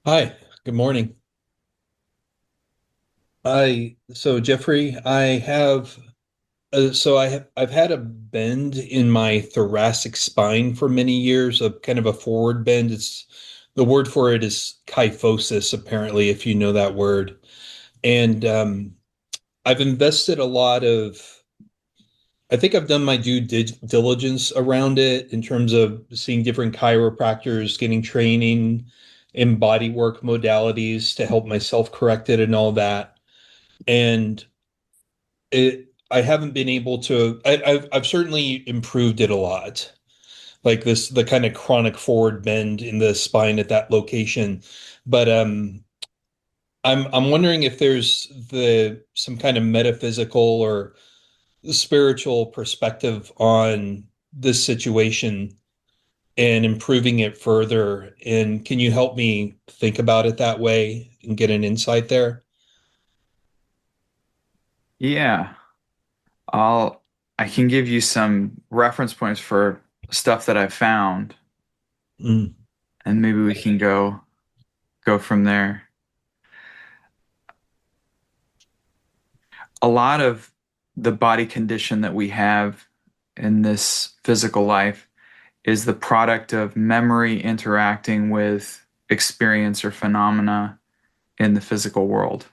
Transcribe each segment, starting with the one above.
Hi, good morning. So Jeffrey, I have I've had a bend in my thoracic spine for many years, a kind of a forward bend. It's the word for it is kyphosis, apparently, if you know that word. And I've invested a lot of I think I've done my due diligence around it in terms of seeing different chiropractors, getting training in body work modalities to help myself correct it and all that. And I haven't been able to. I've certainly improved it a lot. Like the kind of chronic forward bend in the spine at that location. But I'm wondering if there's the some kind of metaphysical or spiritual perspective on this situation and improving it further. And can you help me think about it that way and get an insight there? Yeah, I'll I can give you some reference points for stuff that I've found, Mm, and maybe we can go from there. A lot of the body condition that we have in this physical life is the product of memory interacting with experience or phenomena in the physical world.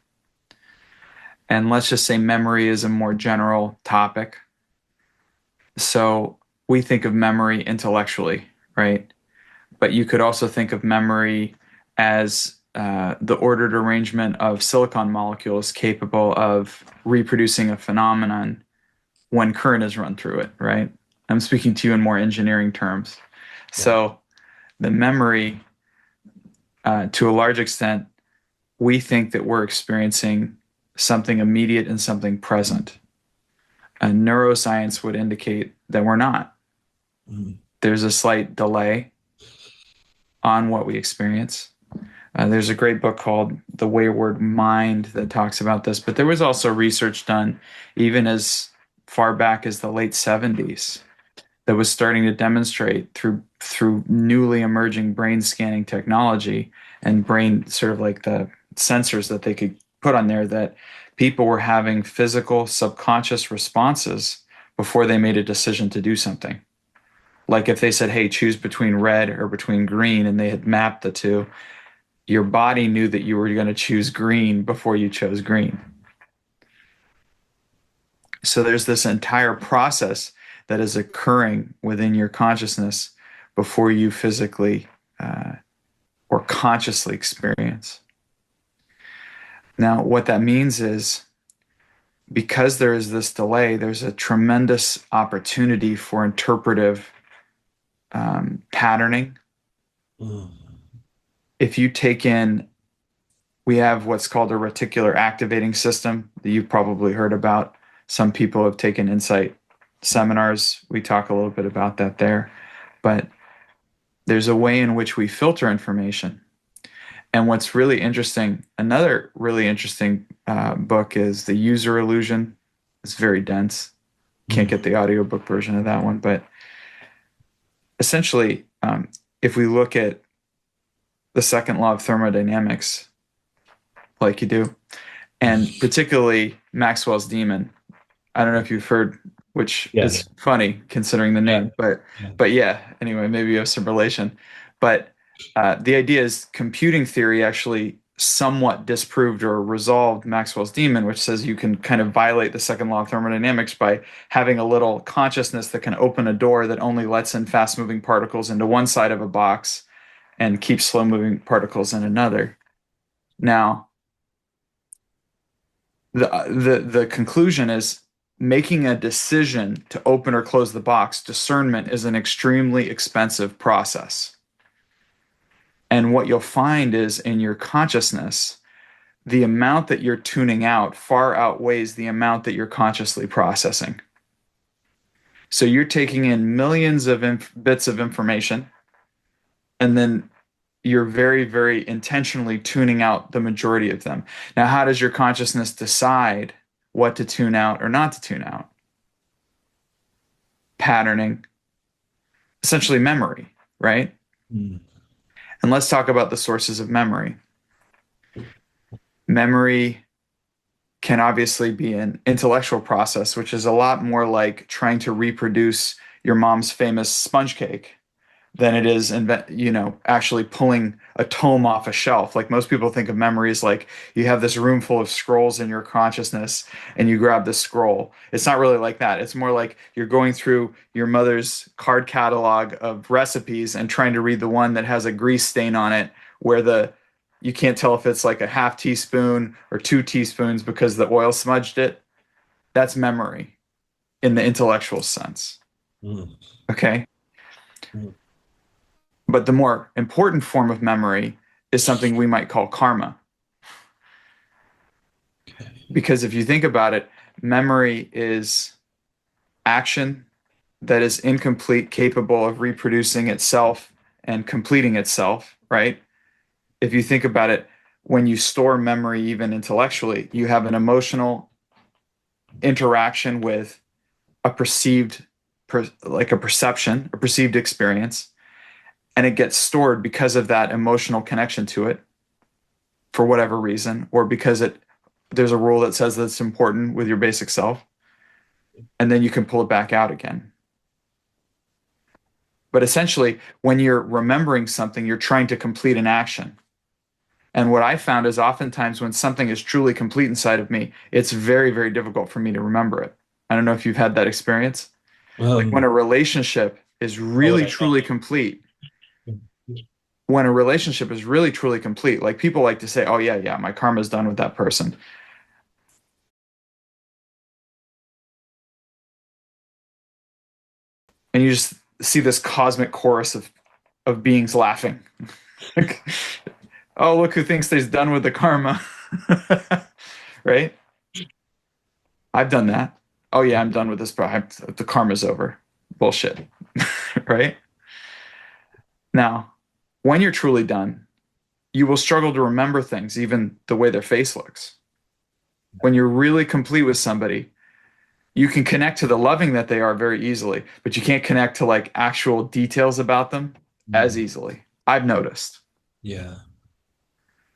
And let's just say memory is a more general topic. So we think of memory intellectually, right? But you could also think of memory as the ordered arrangement of silicon molecules capable of reproducing a phenomenon when current is run through it, right? I'm speaking to you in more engineering terms. yeah. So the memory, to a large extent, we think that we're experiencing something immediate and something present. And neuroscience would indicate that we're not. Mm, There's a slight delay on what we experience. There's a great book called The Wayward Mind that talks about this, but there was also research done even as far back as the late 70s that was starting to demonstrate through newly emerging brain scanning technology and brain sort of like the sensors that they could put on there that people were having physical subconscious responses before they made a decision to do something. Like if they said, "Hey, choose between red or between green," and they had mapped the two, your body knew that you were going to choose green before you chose green. So there's this entire process that is occurring within your consciousness before you physically uh, or consciously experience. Now, what that means is because there is this delay, there's a tremendous opportunity for interpretive patterning. mm, If you take in, we have what's called a reticular activating system that you've probably heard about. Some people have taken insight seminars. We talk a little bit about that there. But there's a way in which we filter information. And what's really interesting, another really interesting book is The User Illusion. It's very dense. Can't get mm. the audiobook version of that one. But essentially, if we look at the second law of thermodynamics, like you do, and particularly Maxwell's demon, I don't know if you've heard, which Yes. is funny considering the Yeah. name, but Yeah. yeah. Anyway, maybe you have some relation. But the idea is computing theory actually somewhat disproved or resolved Maxwell's demon, which says you can kind of violate the second law of thermodynamics by having a little consciousness that can open a door that only lets in fast-moving particles into one side of a box and keeps slow-moving particles in another. Now, the conclusion is making a decision to open or close the box. Discernment is an extremely expensive process. And what you'll find is in your consciousness, the amount that you're tuning out far outweighs the amount that you're consciously processing. So you're taking in millions of bits of information, and then you're very, very intentionally tuning out the majority of them. Now, how does your consciousness decide what to tune out or not to tune out? Patterning, essentially memory, right? Mm. And let's talk about the sources of memory. Memory can obviously be an intellectual process, which is a lot more like trying to reproduce your mom's famous sponge cake than it is, actually pulling a tome off a shelf. Like most people think of memory as like you have this room full of scrolls in your consciousness and you grab the scroll. It's not really like that. It's more like you're going through your mother's card catalog of recipes and trying to read the one that has a grease stain on it where you can't tell if it's like a half teaspoon or 2 teaspoons because the oil smudged it. That's memory in the intellectual sense. Mm. Okay. Mm. But the more important form of memory is something we might call karma. Because if you think about it, memory is action that is incomplete, capable of reproducing itself and completing itself, right? If you think about it, when you store memory, even intellectually, you have an emotional interaction with a perceived, like a perception, a perceived experience, and it gets stored because of that emotional connection to it for whatever reason, or because there's a rule that says that it's important with your basic self, and then you can pull it back out again. But essentially, when you're remembering something, you're trying to complete an action. And what I found is oftentimes when something is truly complete inside of me, it's very, very difficult for me to remember it. I don't know if you've had that experience. Like when a relationship is really, truly complete, when a relationship is really, truly complete, like people like to say, oh, yeah, my karma's done with that person. And you just see this cosmic chorus of beings laughing. Like, oh, look who thinks they's done with the karma. Right? I've done that. Oh, yeah, I'm done with this, bro. The karma's over. Bullshit. Right? Now, when you're truly done, you will struggle to remember things, even the way their face looks. When you're really complete with somebody, you can connect to the loving that they are very easily, but you can't connect to like actual details about them as easily. I've noticed. Yeah.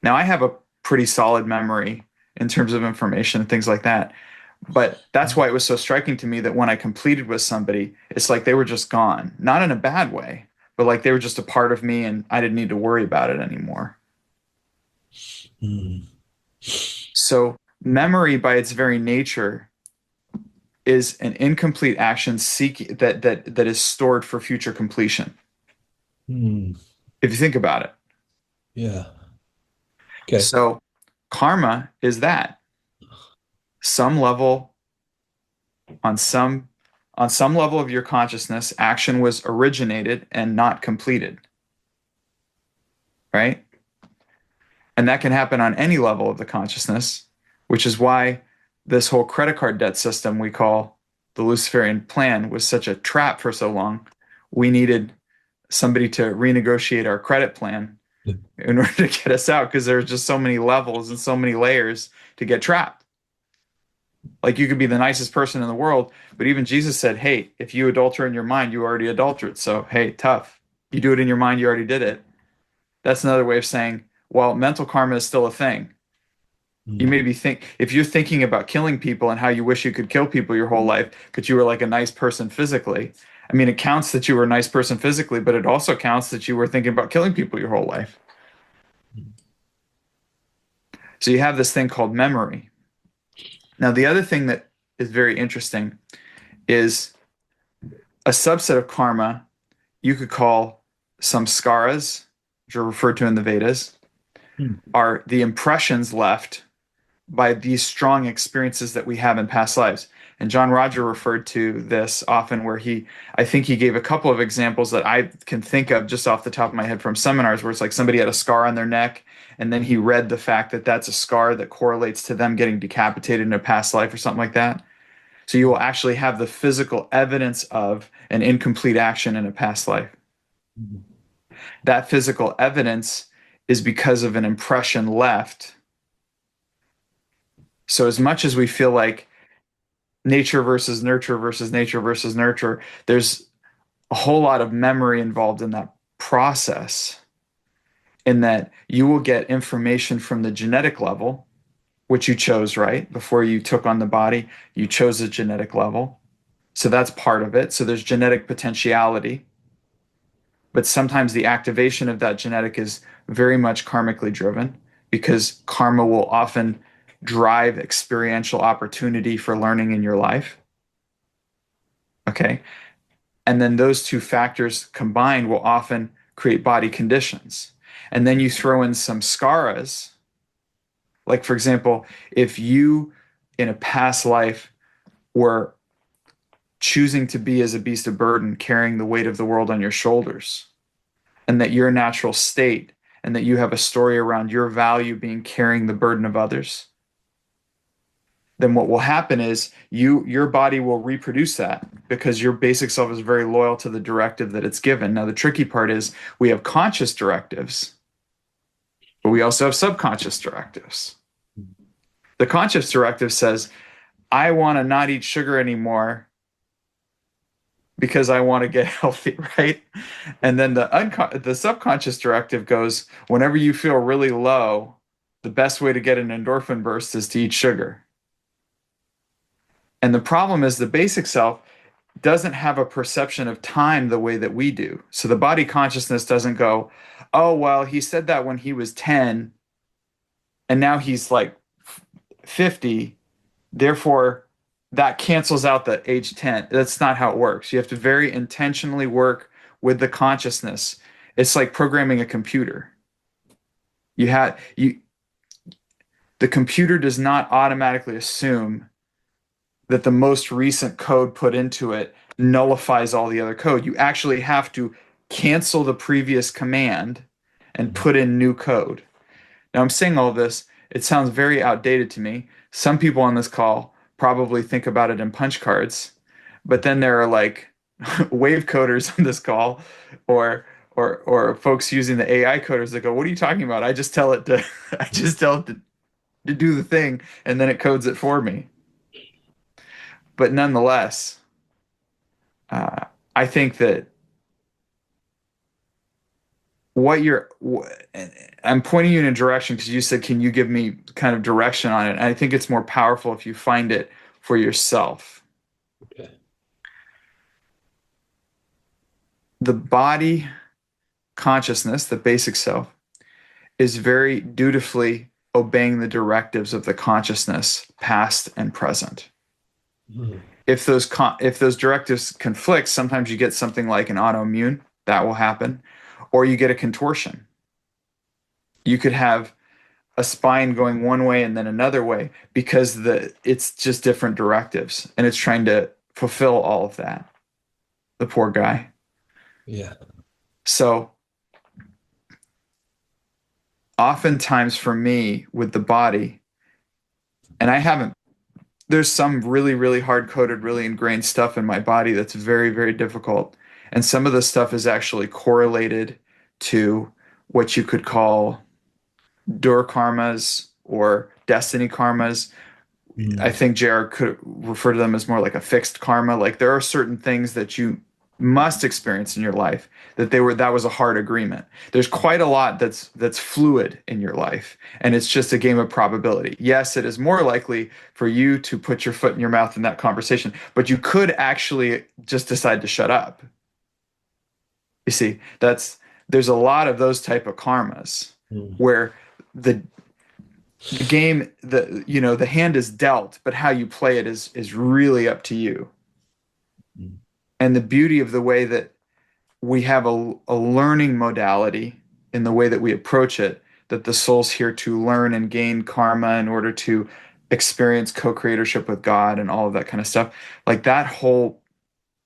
Now, I have a pretty solid memory in terms of information and things like that. But that's why it was so striking to me that when I completed with somebody, it's like they were just gone. Not in a bad way, but like they were just a part of me and I didn't need to worry about it anymore. Mm. So memory by its very nature is an incomplete action that is stored for future completion. Mm. If you think about it. Yeah. Okay. So karma is that. Some level on some level of your consciousness, action was originated and not completed. Right? And that can happen on any level of the consciousness, which is why this whole credit card debt system we call the Luciferian plan was such a trap for so long. We needed somebody to renegotiate our credit plan in order to get us out because there's just so many levels and so many layers to get trapped. Like you could be the nicest person in the world, but even Jesus said, hey, if you adulterate in your mind, you already adulterate. So, hey, tough. You do it in your mind, you already did it. That's another way of saying, well, mental karma is still a thing. You maybe if you're thinking about killing people and how you wish you could kill people your whole life, but you were like a nice person physically. I mean, it counts that you were a nice person physically, but it also counts that you were thinking about killing people your whole life. So you have this thing called memory. Now, the other thing that is very interesting is a subset of karma you could call samskaras, which are referred to in the Vedas, are the impressions left by these strong experiences that we have in past lives. And John Roger referred to this often where I think he gave a couple of examples that I can think of just off the top of my head from seminars where it's like somebody had a scar on their neck and then he read the fact that that's a scar that correlates to them getting decapitated in a past life or something like that. So you will actually have the physical evidence of an incomplete action in a past life. That physical evidence is because of an impression left. So as much as we feel like nature versus nurture versus nature versus nurture, there's a whole lot of memory involved in that process. in that you will get information from the genetic level, which you chose, right? Before you took on the body, you chose a genetic level. So that's part of it. So there's genetic potentiality, but sometimes the activation of that genetic is very much karmically driven because karma will often drive experiential opportunity for learning in your life. Okay. And then those two factors combined will often create body conditions. And then you throw in some skaras. Like, for example, if you in a past life were choosing to be as a beast of burden, carrying the weight of the world on your shoulders, and that your natural state, and that you have a story around your value being carrying the burden of others, then what will happen is your body will reproduce that because your basic self is very loyal to the directive that it's given. Now, the tricky part is we have conscious directives, but we also have subconscious directives. The conscious directive says, I want to not eat sugar anymore because I want to get healthy, right? And then the subconscious directive goes, whenever you feel really low, the best way to get an endorphin burst is to eat sugar. And the problem is the basic self doesn't have a perception of time the way that we do. So the body consciousness doesn't go, oh, well, he said that when he was 10 and now he's like 50. Therefore, that cancels out the age 10. That's not how it works. You have to very intentionally work with the consciousness. It's like programming a computer. The computer does not automatically assume that the most recent code put into it nullifies all the other code. You actually have to cancel the previous command and put in new code. Now, I'm saying all this, it sounds very outdated to me. Some people on this call probably think about it in punch cards, but then there are like wave coders on this call or folks using the AI coders that go, what are you talking about? I just tell it to to do the thing and then it codes it for me. But nonetheless, I think that I'm pointing you in a direction because you said, can you give me kind of direction on it? And I think it's more powerful if you find it for yourself. Okay. The body consciousness, the basic self, is very dutifully obeying the directives of the consciousness, past and present. Mm-hmm. If those directives conflict, sometimes you get something like an autoimmune, that will happen, or you get a contortion. You could have a spine going one way and then another way because it's just different directives and it's trying to fulfill all of that. The poor guy. Yeah. So oftentimes for me with the body, and there's some really, really hard-coded, really ingrained stuff in my body that's very, very difficult. And some of the stuff is actually correlated to what you could call dur karmas or destiny karmas. Mm. I think JR could refer to them as more like a fixed karma. Like there are certain things that you must experience in your life that was a hard agreement. There's quite a lot that's fluid in your life, and it's just a game of probability. Yes, it is more likely for you to put your foot in your mouth in that conversation, but you could actually just decide to shut up. You see, there's a lot of those type of karmas where the game, the hand is dealt, but how you play it is really up to you. And the beauty of the way that we have a learning modality in the way that we approach it, that the soul's here to learn and gain karma in order to experience co-creatorship with God and all of that kind of stuff. Like that whole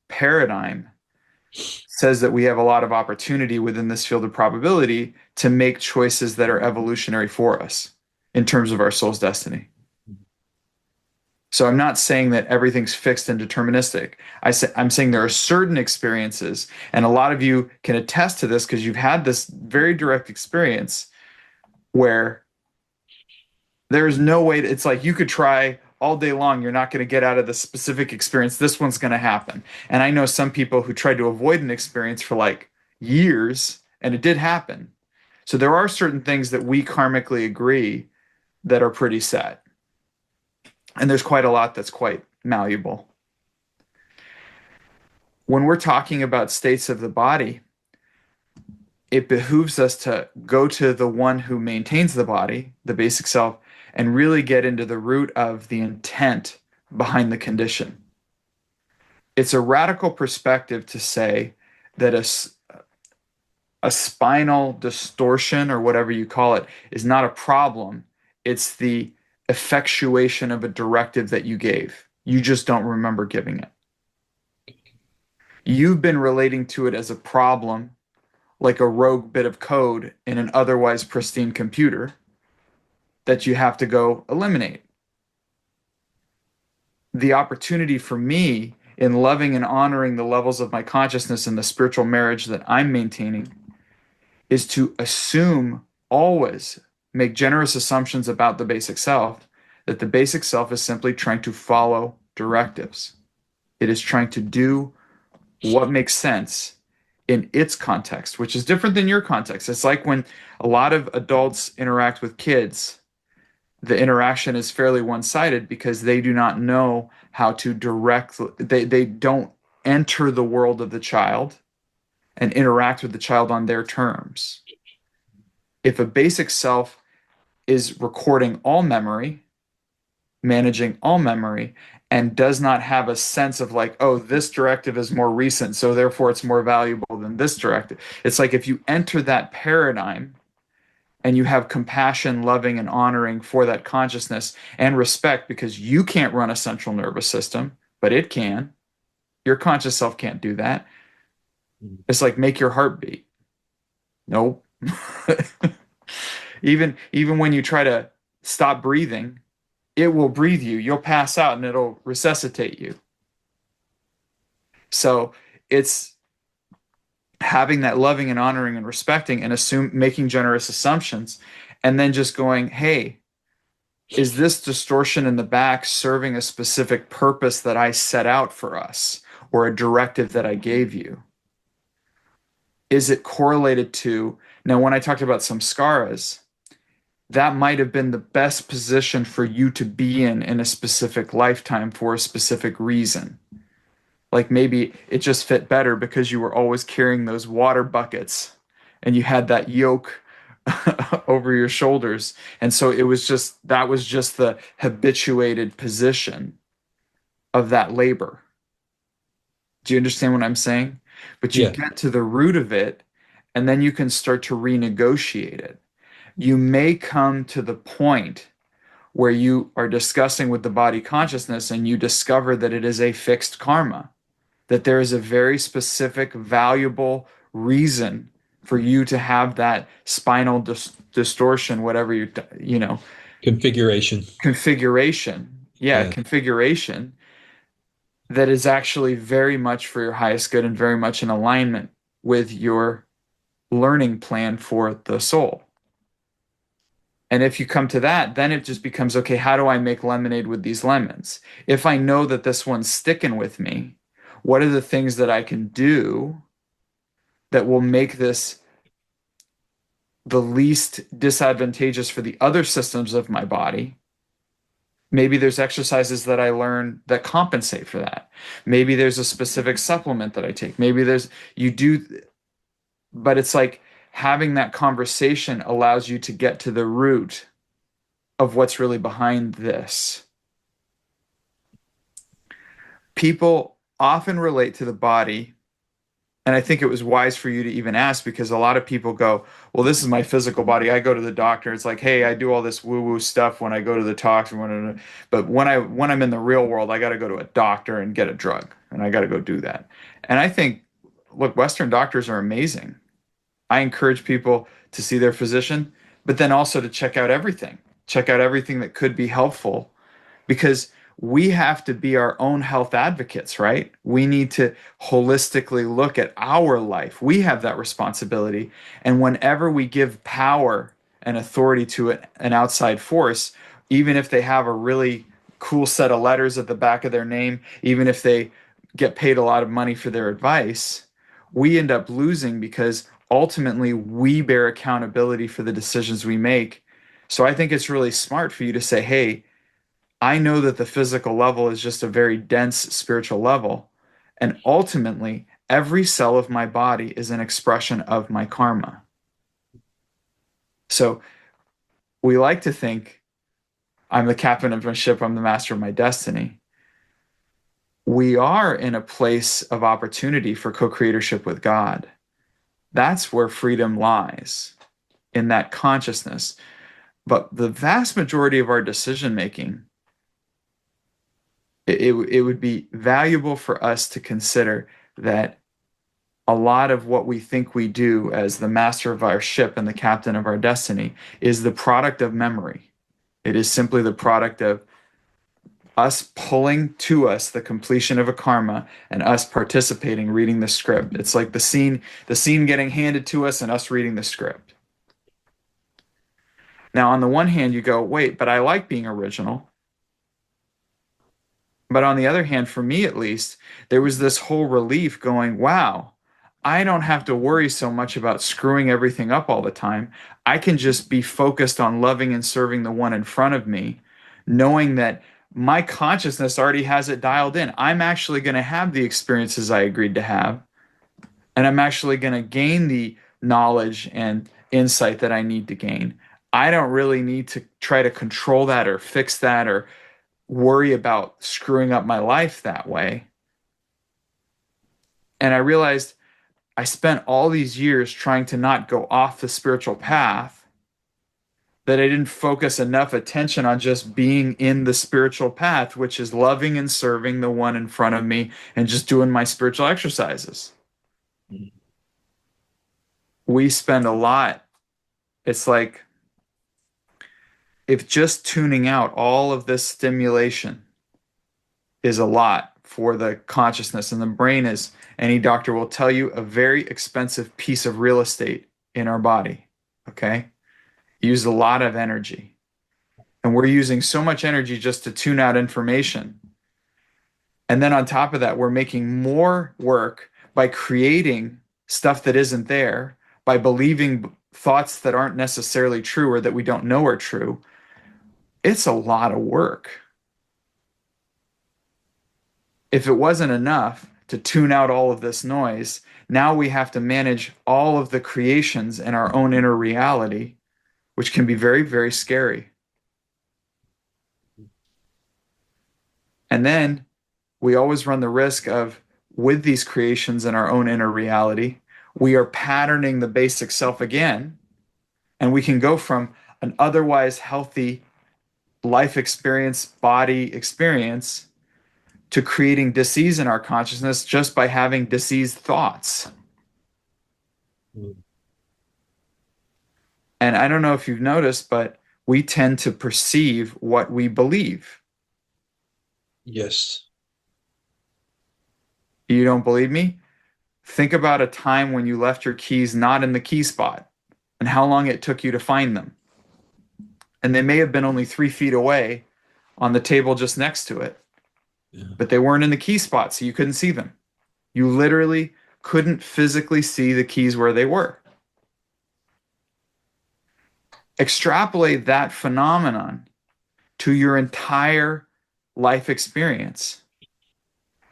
paradigm says that we have a lot of opportunity within this field of probability to make choices that are evolutionary for us in terms of our soul's destiny. So I'm not saying that everything's fixed and deterministic. I'm saying there are certain experiences, and a lot of you can attest to this because you've had this very direct experience where there's no way it's like you could try all day long, you're not going to get out of the specific experience. This one's going to happen. And I know some people who tried to avoid an experience for like years, and it did happen. So there are certain things that we karmically agree that are pretty set. And there's quite a lot that's quite malleable. When we're talking about states of the body, it behooves us to go to the one who maintains the body, the basic self, and really get into the root of the intent behind the condition. It's a radical perspective to say that a spinal distortion, or whatever you call it, is not a problem. It's the effectuation of a directive that you gave. You just don't remember giving it. You've been relating to it as a problem, like a rogue bit of code in an otherwise pristine computer that you have to go eliminate. The opportunity for me in loving and honoring the levels of my consciousness and the spiritual marriage that I'm maintaining is to assume, always make generous assumptions about the basic self, that the basic self is simply trying to follow directives. It is trying to do what makes sense in its context, which is different than your context. It's like when a lot of adults interact with kids, the interaction is fairly one-sided because they do not know how to they don't enter the world of the child and interact with the child on their terms. If a basic self is recording all memory, managing all memory, and does not have a sense of like, oh, this directive is more recent, so therefore it's more valuable than this directive. It's like if you enter that paradigm and you have compassion, loving, and honoring for that consciousness and respect, because you can't run a central nervous system, but it can. Your conscious self can't do that. It's like make your heart beat. Nope. Even when you try to stop breathing, it will breathe you. You'll pass out and it'll resuscitate you. So it's having that loving and honoring and respecting and making generous assumptions, and then just going, hey, is this distortion in the back serving a specific purpose that I set out for us, or a directive that I gave you? Is it correlated to, now when I talked about samskaras, that might have been the best position for you to be in a specific lifetime for a specific reason. Like maybe it just fit better because you were always carrying those water buckets and you had that yoke over your shoulders. And so that was just the habituated position of that labor. Do you understand what I'm saying? But you get to the root of it, and then you can start to renegotiate it. You may come to the point where you are discussing with the body consciousness and you discover that it is a fixed karma, that there is a very specific, valuable reason for you to have that spinal distortion, whatever configuration. Configuration that is actually very much for your highest good and very much in alignment with your learning plan for the soul. And if you come to that, then it just becomes, okay, how do I make lemonade with these lemons? If I know that this one's sticking with me, what are the things that I can do that will make this the least disadvantageous for the other systems of my body? Maybe there's exercises that I learn that compensate for that. Maybe there's a specific supplement that I take. But it's like, having that conversation allows you to get to the root of what's really behind this. People often relate to the body, and I think it was wise for you to even ask, because a lot of people go, well, this is my physical body. I go to the doctor. It's like, hey, I do all this woo-woo stuff when I go to the talks, but when I'm in the real world, I got to go to a doctor and get a drug, and I got to go do that. And I think, look, Western doctors are amazing. I encourage people to see their physician, but then also to check out everything that could be helpful, because we have to be our own health advocates, right? We need to holistically look at our life. We have that responsibility. And whenever we give power and authority to an outside force, even if they have a really cool set of letters at the back of their name, even if they get paid a lot of money for their advice, we end up losing, because ultimately we bear accountability for the decisions we make. So I think it's really smart for you to say, hey, I know that the physical level is just a very dense spiritual level. And ultimately, every cell of my body is an expression of my karma. So we like to think I'm the captain of my ship, I'm the master of my destiny. We are in a place of opportunity for co-creatorship with God. That's where freedom lies, in that consciousness. But the vast majority of our decision making, it would be valuable for us to consider that a lot of what we think we do as the master of our ship and the captain of our destiny is the product of memory. It is simply the product of us pulling to us the completion of a karma and us participating, reading the script. It's like the scene getting handed to us and us reading the script. Now, on the one hand, you go, wait, but I like being original. But on the other hand, for me at least, there was this whole relief going, wow, I don't have to worry so much about screwing everything up all the time. I can just be focused on loving and serving the one in front of me, knowing that my consciousness already has it dialed in. I'm actually going to have the experiences I agreed to have, and I'm actually going to gain the knowledge and insight that I need to gain. I don't really need to try to control that or fix that or worry about screwing up my life that way. And I realized I spent all these years trying to not go off the spiritual path, that I didn't focus enough attention on just being in the spiritual path, which is loving and serving the one in front of me and just doing my spiritual exercises. We spend a lot. It's like if just tuning out all of this stimulation is a lot for the consciousness, and the brain is, any doctor will tell you, a very expensive piece of real estate in our body. Okay? Use a lot of energy. And we're using so much energy just to tune out information. And then on top of that, we're making more work by creating stuff that isn't there, by believing thoughts that aren't necessarily true or that we don't know are true. It's a lot of work. If it wasn't enough to tune out all of this noise, now we have to manage all of the creations in our own inner reality, which can be very, very scary. And then we always run the risk of, with these creations in our own inner reality, we are patterning the basic self again, and we can go from an otherwise healthy life experience, body experience, to creating disease in our consciousness just by having diseased thoughts. And I don't know if you've noticed, but we tend to perceive what we believe. Yes. You don't believe me? Think about a time when you left your keys not in the key spot and how long it took you to find them. And they may have been only 3 feet away on the table just next to it, but they weren't in the key spot, so you couldn't see them. You literally couldn't physically see the keys where they were. Extrapolate that phenomenon to your entire life experience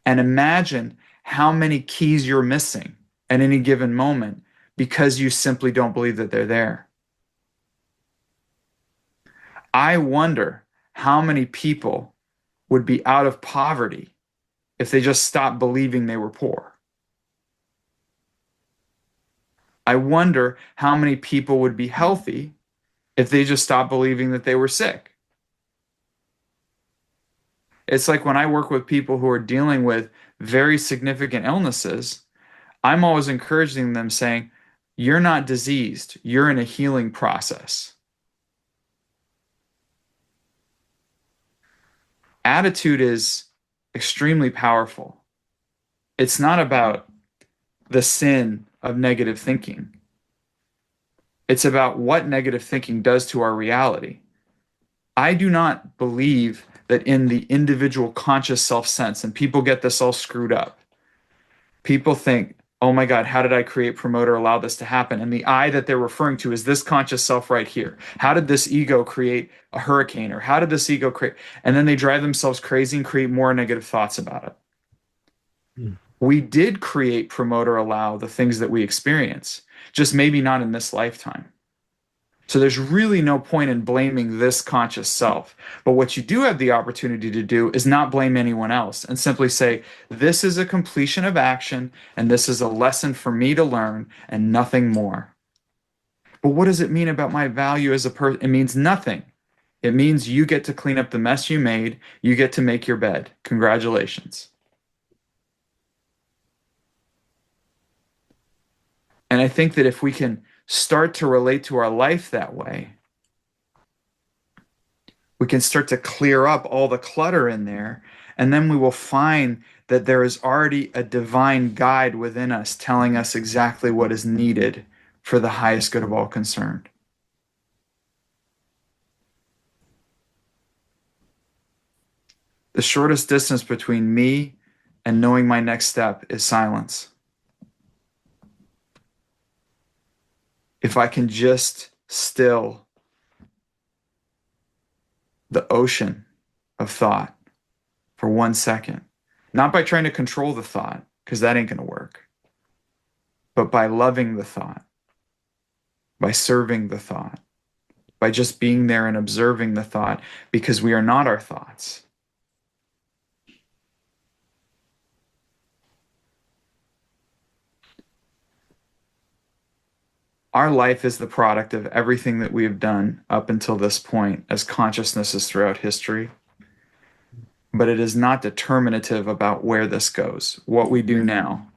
and imagine how many keys you're missing at any given moment because you simply don't believe that they're there. I wonder how many people would be out of poverty if they just stopped believing they were poor. I wonder how many people would be healthy if they just stopped believing that they were sick. It's like when I work with people who are dealing with very significant illnesses, I'm always encouraging them saying, you're not diseased, you're in a healing process. Attitude is extremely powerful. It's not about the sin of negative thinking. It's about what negative thinking does to our reality. I do not believe that in the individual conscious self sense, and people get this all screwed up. People think oh my God, how did I create, promote, or allow this to happen? And the I that they're referring to is this conscious self right here. How did this ego create a hurricane? Or how did this ego create? And then they drive themselves crazy and create more negative thoughts about it. Mm. We did create, promote, or allow the things that we experience, just maybe not in this lifetime. So there's really no point in blaming this conscious self. But what you do have the opportunity to do is not blame anyone else and simply say, this is a completion of action and this is a lesson for me to learn and nothing more. But what does it mean about my value as a person? It means nothing. It means you get to clean up the mess you made. You get to make your bed. Congratulations. And I think that if we can start to relate to our life that way, we can start to clear up all the clutter in there. And then we will find that there is already a divine guide within us telling us exactly what is needed for the highest good of all concerned. The shortest distance between me and knowing my next step is silence. If I can just still the ocean of thought for 1 second, not by trying to control the thought, because that ain't going to work, but by loving the thought, by serving the thought, by just being there and observing the thought, because we are not our thoughts. Our life is the product of everything that we have done up until this point as consciousnesses throughout history. But it is not determinative about where this goes. What we do now,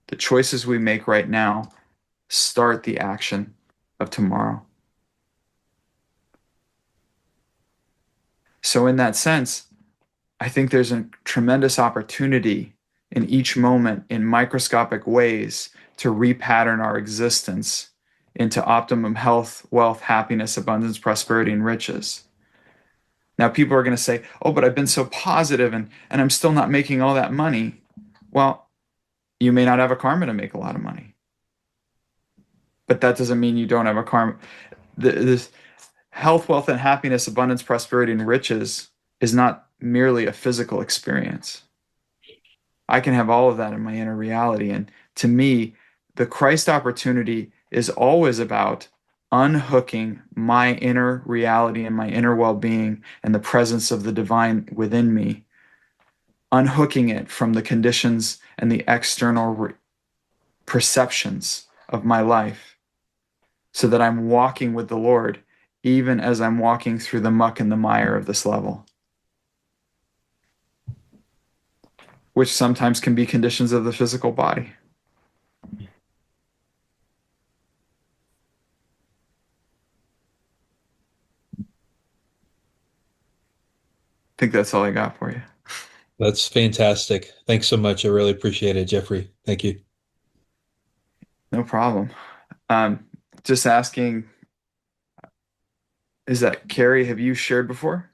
the choices we make right now, start the action of tomorrow. So, in that sense, I think there's a tremendous opportunity in each moment in microscopic ways to repattern our existence into optimum health, wealth, happiness, abundance, prosperity, and riches. Now, people are going to say, oh, but I've been so positive and I'm still not making all that money. Well, you may not have a karma to make a lot of money. But that doesn't mean you don't have a karma. This health, wealth, and happiness, abundance, prosperity, and riches is not merely a physical experience. I can have all of that in my inner reality. And to me, the Christ opportunity is always about unhooking my inner reality and my inner well-being and the presence of the divine within me, unhooking it from the conditions and the external perceptions of my life so that I'm walking with the Lord even as I'm walking through the muck and the mire of this level, which sometimes can be conditions of the physical body. I think that's all I got for you. That's fantastic. Thanks so much. I really appreciate it, Jeffrey. Thank you. No problem. Just asking, is that Carrie, have you shared before?